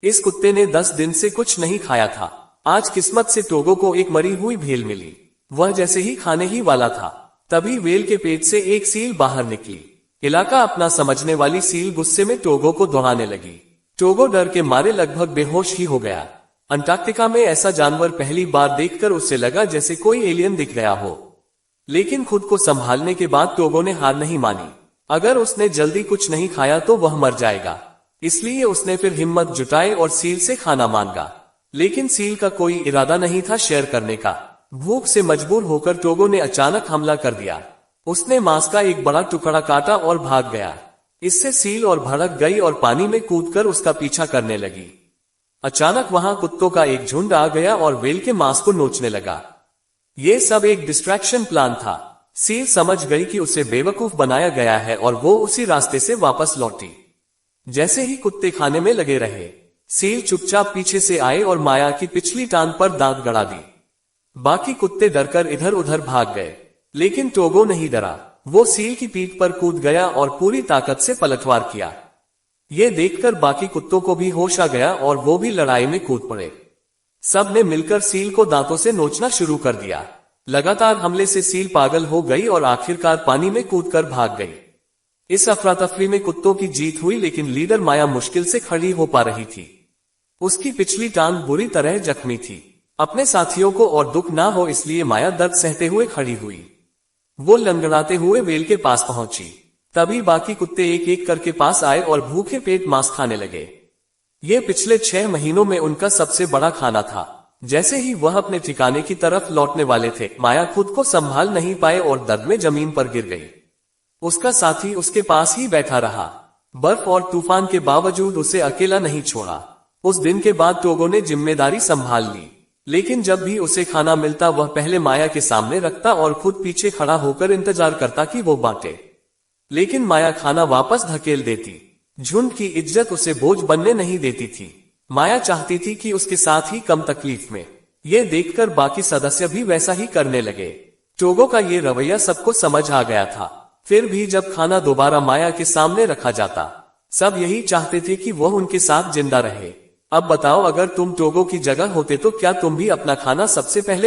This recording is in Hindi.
इस कुत्ते ने 10 दिन से कुछ नहीं खाया था। आज किस्मत से टोगो को एक मरी हुई भेल मिली। वह जैसे ही खाने ही वाला था, तभी वेल के पेट से एक सील बाहर निकली। इलाका अपना समझने वाली सील गुस्से में टोगो को दौड़ाने लगी। टोगो डर के मारे लगभग बेहोश ही हो गया। अंटार्कटिका में ऐसा जानवर पहली बार देखकर उसे लगा जैसे कोई एलियन दिख गया हो। लेकिन खुद को संभालने के बाद टोगो ने हार नहीं मानी। अगर उसने जल्दी कुछ नहीं खाया तो वह मर जाएगा। इसलिए उसने फिर हिम्मत जुटाई और सील से खाना मांगा। लेकिन सील का कोई इरादा नहीं था शेयर करने का। भूख से मजबूर होकर टोगो ने अचानक हमला कर दिया। उसने मांस का एक बड़ा टुकड़ा काटा और भाग गया। इससे सील और भड़क गई और पानी में कूदकर उसका पीछा करने लगी। अचानक वहां कुत्तों का एक झुंड आ गया और वेल के मांस को नोचने लगा। ये सब एक डिस्ट्रैक्शन प्लान था। सील समझ गई कि उसे बेवकूफ बनाया गया है और वो उसी रास्ते से वापस लौटी। जैसे ही कुत्ते खाने में लगे रहे, सील चुपचाप पीछे से आए और माया की पिछली टांग पर दांत गड़ा दी। बाकी कुत्ते डरकर इधर उधर भाग गए, लेकिन टोगो नहीं डरा। वो सील की पीठ पर कूद गया और पूरी ताकत से पलटवार किया। ये देखकर बाकी कुत्तों को भी होश आ गया और वो भी लड़ाई में कूद पड़े। सब ने मिलकर सील को दांतों से नोचना शुरू कर दिया। लगातार हमले से सील पागल हो गई और आखिरकार पानी में कूदकर भाग गई। इस अफरा-तफरी में कुत्तों की जीत हुई, लेकिन लीडर माया मुश्किल से खड़ी हो पा रही थी। उसकी पिछली टांग बुरी तरह जख्मी थी। अपने साथियों को और दुख ना हो इसलिए माया दर्द सहते हुए खड़ी हुई। वो लंगड़ाते हुए वेल के पास पहुंची। तभी बाकी कुत्ते एक एक करके पास आए और भूखे पेट मांस खाने लगे। ये पिछले 6 महीनों में उनका सबसे बड़ा खाना था। जैसे ही वह अपने ठिकाने की तरफ लौटने वाले थे, माया खुद को संभाल नहीं पाए और दर्द में जमीन पर गिर गई। उसका साथी उसके पास ही बैठा रहा। बर्फ और तूफान के बावजूद उसे अकेला नहीं छोड़ा। उस दिन के बाद टोगो ने जिम्मेदारी संभाल ली, लेकिन जब भी उसे खाना मिलता वह पहले माया के सामने रखता और खुद पीछे खड़ा होकर इंतजार करता कि वो बांटे। लेकिन माया खाना वापस धकेल देती। झुंड की इज्जत उसे बोझ बनने नहीं देती थी। माया चाहती थी कि उसके साथ ही कम तकलीफ में। ये देखकर बाकी सदस्य भी वैसा ही करने लगे। टोगो का ये रवैया सबको समझ आ गया था। फिर भी जब खाना दोबारा माया के सामने रखा जाता, सब यही चाहते थे कि वह उनके साथ जिंदा रहे। अब बताओ, अगर तुम टोगो की जगह होते तो क्या तुम भी अपना खाना सबसे पहले